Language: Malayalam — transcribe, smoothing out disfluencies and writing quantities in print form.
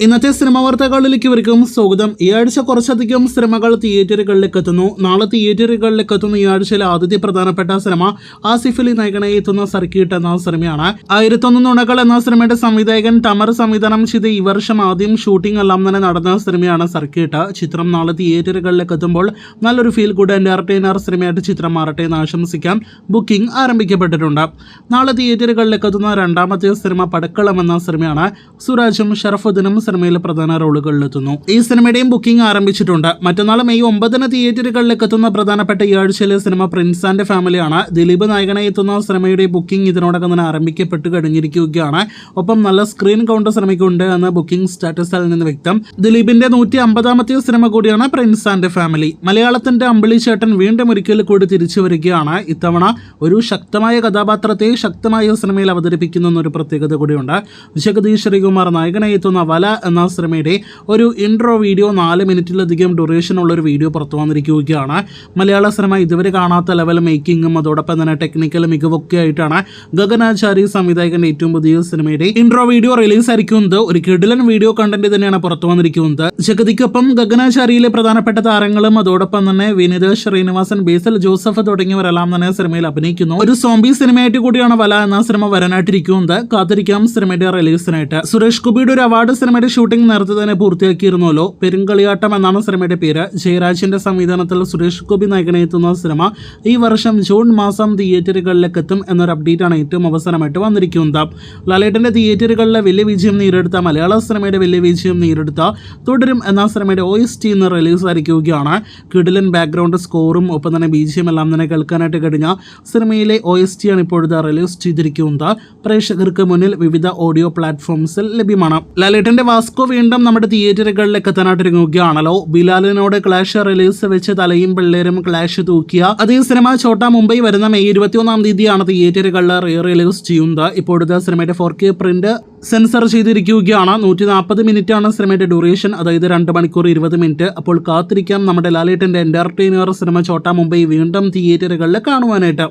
ഇന്നത്തെ സിനിമാ വാർത്തകളിലേക്ക് ഇവർക്കും സ്വാഗതം. ഈ ആഴ്ച കുറച്ചധികം സിനിമകൾ തിയേറ്ററുകളിലേക്ക് എത്തുന്നു. നാളെ തിയേറ്ററുകളിലേക്ക് എത്തുന്ന ഈ ആഴ്ചയിലെ ആദ്യത്തെ പ്രധാനപ്പെട്ട സിനിമ ആസിഫ് അലി നായകനായി എത്തുന്ന സർക്കിട്ട് എന്ന സിനിമയാണ്. 1001 നുണകൾ എന്ന സിനിമയുടെ സംവിധായകൻ തമർ സംവിധാനം ചെയ്ത് ഈ വർഷം ആദ്യം ഷൂട്ടിംഗ് എല്ലാം തന്നെ നടന്ന സിനിമയാണ് സർക്കിട്ട്. ചിത്രം നാളെ തിയേറ്ററുകളിലേക്ക് എത്തുമ്പോൾ നല്ലൊരു ഫീൽ ഗുഡ് എന്റർടൈനർ സിനിമയായിട്ട് ചിത്രം മാറട്ടെ എന്ന് ആശംസിക്കാം. ബുക്കിംഗ് ആരംഭിക്കപ്പെട്ടിട്ടുണ്ട്. നാളെ തിയേറ്ററുകളിലേക്ക് എത്തുന്ന രണ്ടാമത്തെ സിനിമ പടക്കളം എന്ന സിനിമയാണ്. സുരാജും ഷറഫുദ്ദീനും സിനിമയിൽ പ്രധാന റോളുകളിലെത്തുന്നു. ഈ സിനിമയുടെയും ബുക്കിംഗ് ആരംഭിച്ചിട്ടുണ്ട്. മറ്റന്നാൾ മെയ് 9 തിയേറ്ററുകളിലേക്ക് എത്തുന്ന പ്രധാനപ്പെട്ട ഈ ആഴ്ചയിലെ സിനിമ പ്രിൻസ് ആൻഡ് ഫാമിലിയാണ്. ദിലീപ് നായകനായി എത്തുന്ന സിനിമയുടെ ബുക്കിംഗ് ഇതിനോടകം തന്നെ ആരംഭിക്കപ്പെട്ട് കഴിഞ്ഞിരിക്കുകയാണ്. ഒപ്പം നല്ല സ്ക്രീൻ കൗണ്ട് സിനിമയ്ക്കുണ്ട് എന്ന് ബുക്കിംഗ് സ്റ്റാറ്റസിൽ നിന്ന് വ്യക്തം. ദിലീപിന്റെ 150ാമത്തെ സിനിമ കൂടിയാണ് പ്രിൻസ് ആൻഡ് ഫാമിലി. മലയാളത്തിന്റെ അമ്പിളി ചേട്ടൻ വീണ്ടും ഒരിക്കൽ കൂടി തിരിച്ചു വരികയാണ്. ഇത്തവണ ഒരു ശക്തമായ കഥാപാത്രത്തെ ശക്തമായ സിനിമയിൽ അവതരിപ്പിക്കുന്ന എന്നൊരു പ്രത്യേകത കൂടിയുണ്ട്. ജഗദീഷ് ശ്രീകുമാർ നായകനായി എത്തുന്ന വല എന്ന സിനിമയുടെ ഒരു ഇൻട്രോ വീഡിയോ 4 മിനിറ്റിലധികം ഡ്യൂറേഷൻ ഉള്ള ഒരു വീഡിയോ പുറത്തു വന്നിരിക്കുകയാണ്. മലയാള സിനിമ ഇതുവരെ കാണാത്ത ലെവൽ മേക്കിങ്ങും അതോടൊപ്പം തന്നെ ടെക്നിക്കൽ മികവൊക്കെ ആയിട്ടാണ് ഗഗനാചാരി സംവിധായകന്റെ ഏറ്റവും പുതിയ സിനിമയുടെ ഇൻട്രോ വീഡിയോ റിലീസ് ആയിരിക്കുന്നത്. ഒരു കിടിലൻ വീഡിയോ കണ്ടന്റ് തന്നെയാണ് പുറത്തു വന്നിരിക്കുന്നത്. ജഗതിക്കൊപ്പം ഗഗനാചാരിയിലെ പ്രധാനപ്പെട്ട താരങ്ങളും അതോടൊപ്പം തന്നെ വിനീത് ശ്രീനിവാസൻ, ബേസൽ ജോസഫ് തുടങ്ങിയവരെല്ലാം തന്നെ സിനിമയിൽ അഭിനയിക്കുന്നു. ഒരു സോംബി സിനിമയായിട്ട് കൂടിയാണ് വല എന്ന സിനിമ വരാനായിട്ടിരിക്കുന്നത്. കാത്തിരിക്കാം സിനിമയുടെ റിലീസിനായിട്ട്. സുരേഷ് ഗോപിയുടെ ഒരു അവാർഡ് സിനിമയുടെ ഷൂട്ടിംഗ് നേരത്തെ തന്നെ പൂർത്തിയാക്കിയിരുന്നല്ലോ. പെരുങ്കളിയാട്ടം എന്നാണ് സിനിമയുടെ പേര്. ജയരാജിന്റെ സംവിധാനത്തിൽ സുരേഷ് ഗോപി നായകനായി എത്തുന്ന സിനിമ ഈ വർഷം ജൂൺ മാസം തിയേറ്ററുകളിലേക്ക് എത്തും എന്നൊരു അപ്ഡേറ്റാണ് ഏറ്റവും അവസാനമായിട്ട് വന്നിരിക്കുന്നത്. ലാലേട്ടന്റെ തിയേറ്ററുകളിലെ വലിയ വിജയം നേരിടുത്ത മലയാള സിനിമയുടെ വലിയ വിജയം നേരിടുത്ത തുടരും എന്ന സിനിമയുടെ OST ഇന്ന് റിലീസ് ആയിരിക്കുകയാണ്. കിടിലൻ ബാക്ക്ഗ്രൗണ്ട് സ്കോറും ഒപ്പം തന്നെ BGM എല്ലാം തന്നെ കേൾക്കാനായിട്ട് കഴിഞ്ഞ സിനിമയിലെ OST ആണ് ഇപ്പോഴത്തെ റിലീസ് ചെയ്തിരിക്കുന്നത്. പ്രേക്ഷകർക്ക് മുന്നിൽ വിവിധ ഓഡിയോ പ്ലാറ്റ്ഫോംസിൽ ലഭ്യമാണ്. ലാലേട്ടന്റെ വാസ്കോ വീണ്ടും നമ്മുടെ തിയേറ്ററുകളിലേക്ക് എത്താനായിട്ടിരിക്കുകയാണല്ലോ. ബിലാലിനോട് ക്ലാഷ് റിലീസ് വെച്ച് തലയും പിള്ളേരും ക്ലാഷ് തൂക്കിയ അതേ സിനിമ ഛോട്ടാ മുംബൈ വരുന്ന മെയ് 21 തീയതിയാണ് തിയേറ്ററുകളിൽ റിലീസ് ചെയ്യുന്നത്. ഇപ്പോഴത്തെ സിനിമയുടെ 4K പ്രിന്റ് സെൻസർ ചെയ്തിരിക്കുകയാണ്. 140 മിനിറ്റ് ആണ് സിനിമയുടെ ഡ്യൂറേഷൻ, അതായത് 2 മണിക്കൂർ 20 മിനിറ്റ്. അപ്പോൾ കാത്തിരിക്കാം നമ്മുടെ ലാലേട്ടന്റെ എന്റർടൈനർ സിനിമ ഛോട്ടാ മുംബൈ വീണ്ടും തിയേറ്ററുകളിൽ കാണുവാനായിട്ട്.